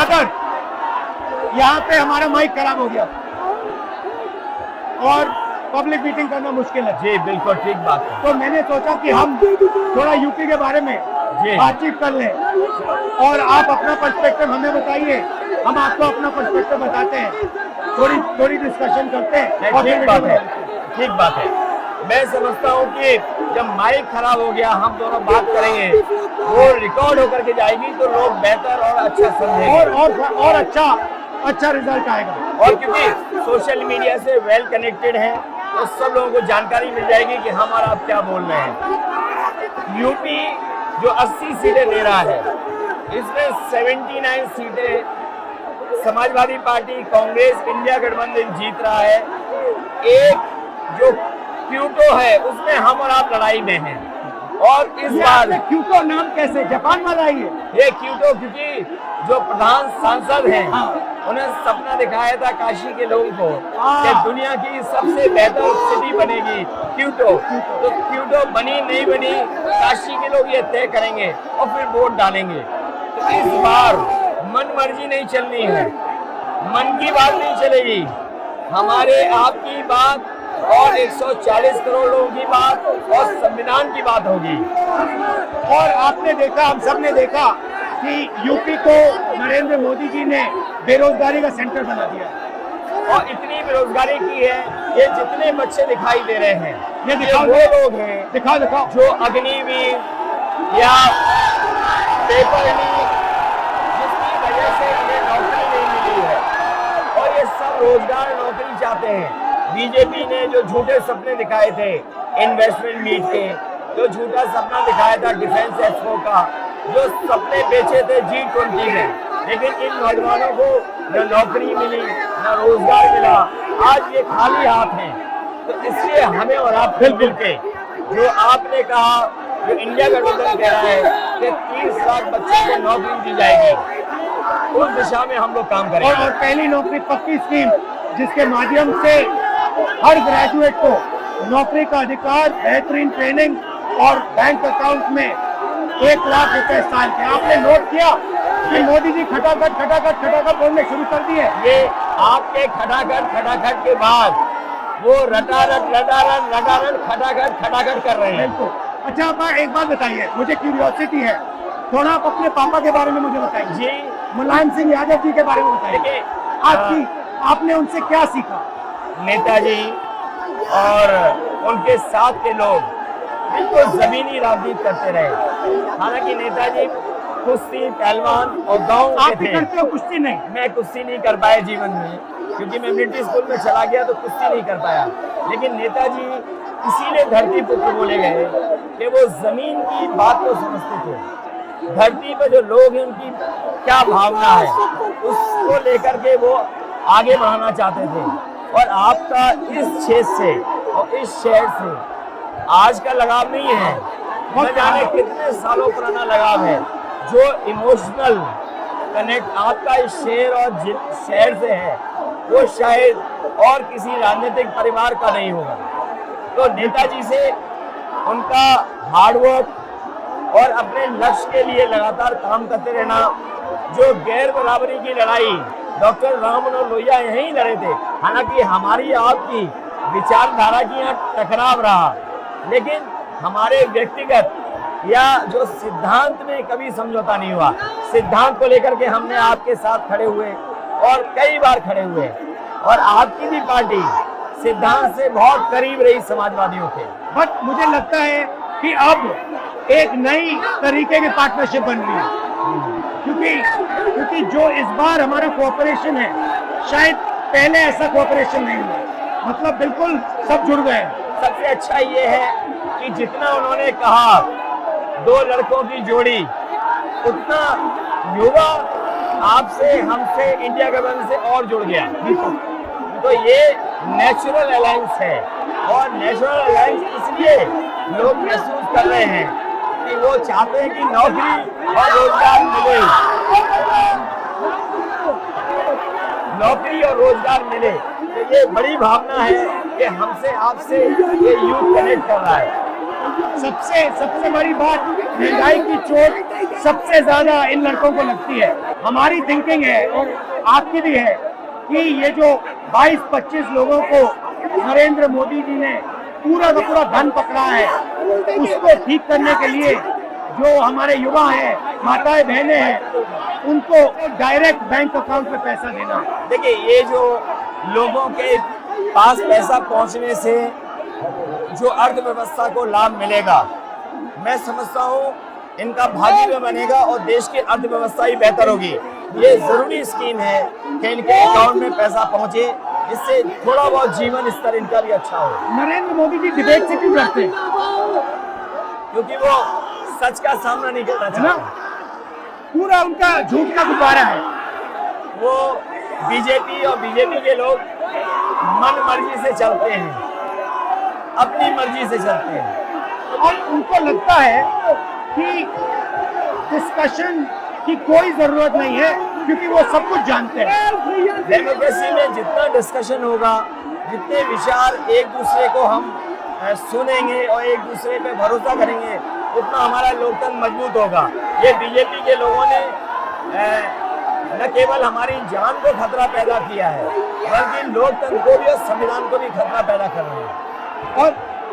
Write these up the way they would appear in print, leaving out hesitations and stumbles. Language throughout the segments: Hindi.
ब्रदर, यहाँ पे हमारा माइक खराब हो गया और पब्लिक मीटिंग करना मुश्किल है। जी बिल्कुल ठीक बात है। तो मैंने सोचा कि हम थोड़ा यूपी के बारे में बातचीत कर लें और आप अपना पर्सपेक्टिव हमें बताइए, हम आपको अपना पर्सपेक्टिव बताते हैं, थोड़ी डिस्कशन करते हैं। और ठीक बात है, ठीक बात है। मैं समझता हूँ कि जब माइक खराब हो गया, हम दोनों बात करेंगे, वो रिकॉर्ड होकर के जाएगी तो लोग बेहतर और अच्छा समझेंगे और अच्छा रिजल्ट आएगा। और क्योंकि सोशल मीडिया से वेल कनेक्टेड है तो सब लोगों को जानकारी मिल जाएगी कि हम और आप क्या बोल रहे हैं। यूपी जो 80 सीटें ले रहा है, इसमें 79 सीटें समाजवादी पार्टी, कांग्रेस, इंडिया गठबंधन जीत रहा है। एक जो क्यूटो है उसमें हम और आप लड़ाई में हैं। और इस बार क्यूटो नाम कैसे जापान वाला ही है ये क्यूटो, क्योंकि जो प्रधान सांसद हैं उन्हें सपना दिखाया था काशी के लोगों को कि दुनिया की सबसे बेहतर सिटी बनेगी क्यूटो। तो क्यूटो बनी नहीं बनी, काशी के लोग ये तय करेंगे और फिर वोट डालेंगे। तो इस बार मन मर्जी नहीं चलनी है, मन की बात नहीं चलेगी, हमारे आपकी बात और 140 करोड़ लोगों की बात और संविधान की बात होगी। और आपने देखा, हम सब ने देखा कि यूपी को नरेंद्र मोदी जी ने बेरोजगारी का सेंटर बना दिया और इतनी बेरोजगारी की है। ये जितने बच्चे दिखाई दे रहे हैं, ये दिखाओ, वो लोग हैं दिखाओ जो अग्निवीर या पेपर लीक, जिसकी वजह से उन्हें नौकरी नहीं मिली है और ये सब रोजगार नौकरी चाहते हैं। बीजेपी ने जो झूठे सपने दिखाए थे इन्वेस्टमेंट मीट के, जो झूठा सपना दिखाया था डिफेंस एक्सपो का, जो सपने बेचे थे G20 में, लेकिन इन नौजवानों को न नौकरी मिली न रोजगार मिला, आज ये खाली हाथ हैं। तो इसलिए हमें और आप मिलजुल के, जो आपने कहा, जो इंडिया गठबंधन कह रहा है कि 30 लाख बच्चों को नौकरी दी जाएगी, उस दिशा में हम लोग काम करेंगे। और पहली नौकरी पक्की स्कीम, जिसके माध्यम से हर ग्रेजुएट को नौकरी का अधिकार, बेहतरीन ट्रेनिंग और बैंक अकाउंट में 1 लाख रुपए साल के। आपने नोट किया कि मोदी जी खटाखट बोलने शुरू कर दिए। ये आपके खटाखट के बाद वो रटारट खटाखट कर रहे हैं। बिल्कुल। अच्छा, आप एक बात बताइए, मुझे क्यूरियोसिटी है, थोड़ा आप अपने पापा के बारे में मुझे बताइए जी, मुलायम सिंह यादव जी के बारे में बताइए। आपने उनसे क्या सीखा? नेताजी और उनके साथ के लोग बिल्कुल जमीनी राजनीति करते रहे। हालांकि नेताजी कुश्ती, पहलवान और गाँव के थे। करते हो कुश्ती? नहीं, मैं कुश्ती नहीं कर पाया जीवन में, क्योंकि मैं मिलिट्री स्कूल में चला गया तो कुश्ती नहीं कर पाया। लेकिन नेताजी इसीलिए धरती पुत्र बोले गए कि वो जमीन की बात को समझते थे। धरती पर जो लोग हैं उनकी क्या भावना है, उसको लेकर के वो आगे बढ़ाना चाहते थे। और आपका इस क्षेत्र से और इस शहर से आज का लगाव नहीं है, न जाने कितने सालों पुराना लगाव है। जो इमोशनल कनेक्ट आपका इस शहर और शहर से है, वो शायद और किसी राजनीतिक परिवार का नहीं होगा। तो नेताजी से उनका हार्डवर्क और अपने लक्ष्य के लिए लगातार काम करते रहना, जो गैर बराबरी की लड़ाई डॉक्टर राम मनोहर लोहिया यहीं लड़े थे। हालांकि हमारी आपकी विचारधारा की यहाँ टकराव रहा, लेकिन हमारे व्यक्तिगत या जो सिद्धांत में कभी समझौता नहीं हुआ। सिद्धांत को लेकर के हमने आपके साथ खड़े हुए और कई बार खड़े हुए, और आपकी भी पार्टी सिद्धांत से बहुत करीब रही समाजवादियों के। बट मुझे लगता है कि अब एक नई तरीके की पार्टनरशिप बन रही है, क्योंकि जो इस बार हमारा कोऑपरेशन है, शायद पहले ऐसा कोऑपरेशन नहीं हुआ। मतलब बिल्कुल सब जुड़ गए। सबसे अच्छा ये है कि जितना उन्होंने कहा 2 लड़कों की जोड़ी, उतना युवा आपसे, हमसे, इंडिया गठबंधन से और जुड़ गया। तो ये नेचुरल अलायंस है, और नेचुरल अलायंस इसलिए लोग महसूस कर रहे हैं कि वो चाहते हैं कि नौकरी और रोजगार मिले, नौकरी और रोजगार मिले। तो ये बड़ी भावना है कि हमसे, आपसे ये यूथ कनेक्ट कर रहा है। सबसे सबसे बड़ी बात, महंगाई की चोट सबसे ज्यादा इन लड़कों को लगती है। हमारी थिंकिंग है और आपकी भी है कि ये जो 22-25 लोगों को नरेंद्र मोदी जी ने पूरा का पूरा धन पकड़ा है, उसको ठीक करने के लिए जो हमारे युवा हैं, माताएं बहनें हैं, उनको डायरेक्ट बैंक अकाउंट में पैसा देना है। देखिए, ये जो लोगों के पास पैसा पहुंचने से जो अर्थव्यवस्था को लाभ मिलेगा, मैं समझता हूँ इनका भाग्य में बनेगा और देश की अर्थव्यवस्था ही बेहतर होगी। ये जरूरी स्कीम है कि इनके अकाउंट में पैसा पहुंचे, इससे थोड़ा बहुत जीवन स्तर इनका भी अच्छा हो। नरेंद्र मोदी जी डिबेट से क्यों डरते हैं? क्योंकि वो सच का सामना नहीं करना है ना, चाहते। पूरा उनका झूठ का गुब्बारा है। वो बीजेपी और बीजेपी के लोग मन मर्जी से चलते हैं, अपनी मर्जी से चलते हैं और उनको लगता है कि डिस्कशन की कोई जरूरत नहीं है क्योंकि वो सब कुछ जानते हैं। डेमोक्रेसी में जितना डिस्कशन होगा, जितने विचार एक दूसरे को हम सुनेंगे और एक दूसरे पे भरोसा करेंगे, उतना हमारा लोकतंत्र मजबूत होगा। ये बीजेपी के लोगों ने न केवल हमारी जान को खतरा पैदा किया है, बल्कि लोकतंत्र को भी और संविधान को भी खतरा पैदा कर रहे हैं।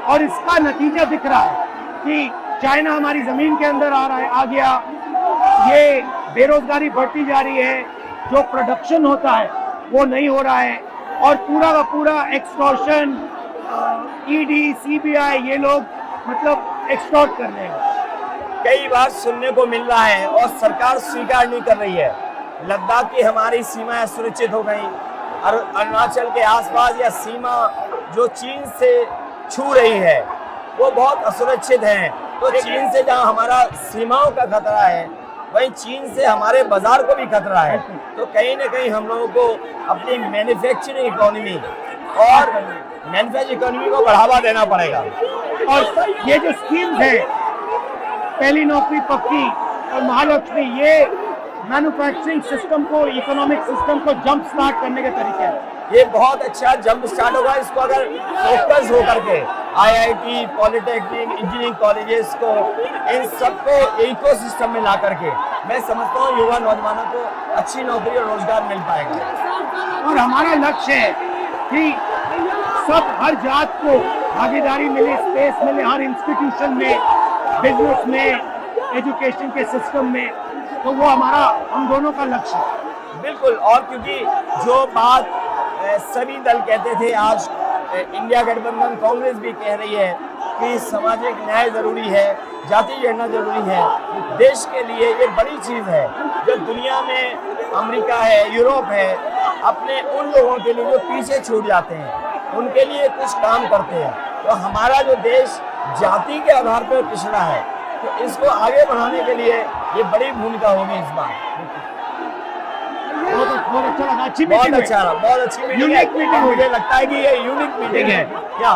और इसका नतीजा दिख रहा है कि चाइना हमारी जमीन के अंदर आ गया, ये बेरोजगारी बढ़ती जा रही है, जो प्रोडक्शन होता है वो नहीं हो रहा है, और पूरा का पूरा एक्सटॉर्शन, ईडी, सीबीआई, ये लोग मतलब एक्सटॉर्ट कर रहे हैं। कई बार सुनने को मिल रहा है और सरकार स्वीकार नहीं कर रही है, लद्दाख की हमारी सीमाएं सुरक्षित हो गई, और अरुणाचल के आसपास या सीमा जो चीन से छू रही है वो बहुत असुरक्षित है। तो चीन से जहां हमारा सीमाओं का खतरा है, वहीं चीन से हमारे बाजार को भी खतरा है। तो कहीं ना कहीं हम लोगों को अपनी मैन्युफैक्चरिंग इकोनॉमी और मैन्युफैक्चरिंग इकोनॉमी को बढ़ावा देना पड़ेगा। और ये जो स्कीम्स है, पहली नौकरी पक्की और महालक्ष्मी, ये मैन्युफैक्चरिंग सिस्टम को, इकोनॉमिक सिस्टम को जंप स्टार्ट करने के तरीके हैं। ये बहुत अच्छा जंप स्टार्ट होगा। इसको अगर फोकस होकर के आईआईटी, पॉलिटेक्निक, इंजीनियरिंग कॉलेजेस को, इन सबको इकोसिस्टम में ला करके, मैं समझता हूँ युवा नौजवानों को अच्छी नौकरी और रोजगार मिल पाएगा। और हमारा लक्ष्य है कि सब, हर जात को भागीदारी मिले, स्पेस मिले, हर इंस्टीट्यूशन में, बिजनेस में, एजुकेशन के सिस्टम में। तो वो हमारा, हम दोनों का लक्ष्य है। बिल्कुल। और क्योंकि जो बात सभी दल कहते थे, आज इंडिया गठबंधन कांग्रेस भी कह रही है कि सामाजिक न्याय जरूरी है, जाति गणना जरूरी है। देश के लिए ये बड़ी चीज है। जो दुनिया में अमेरिका है, यूरोप है, अपने उन लोगों के लिए जो पीछे छूट जाते हैं, उनके लिए कुछ काम करते हैं। तो हमारा जो देश जाति के आधार पर पिछड़ा है, तो इसको आगे बढ़ाने के लिए ये बड़ी भूमिका होगी इस बार। बहुत अच्छा लगा, अच्छी बहुत मीटिंग अच्छा रहा, बहुत अच्छी मीटिंग है। मुझे लगता है कि ये यूनिक मीटिंग है क्या?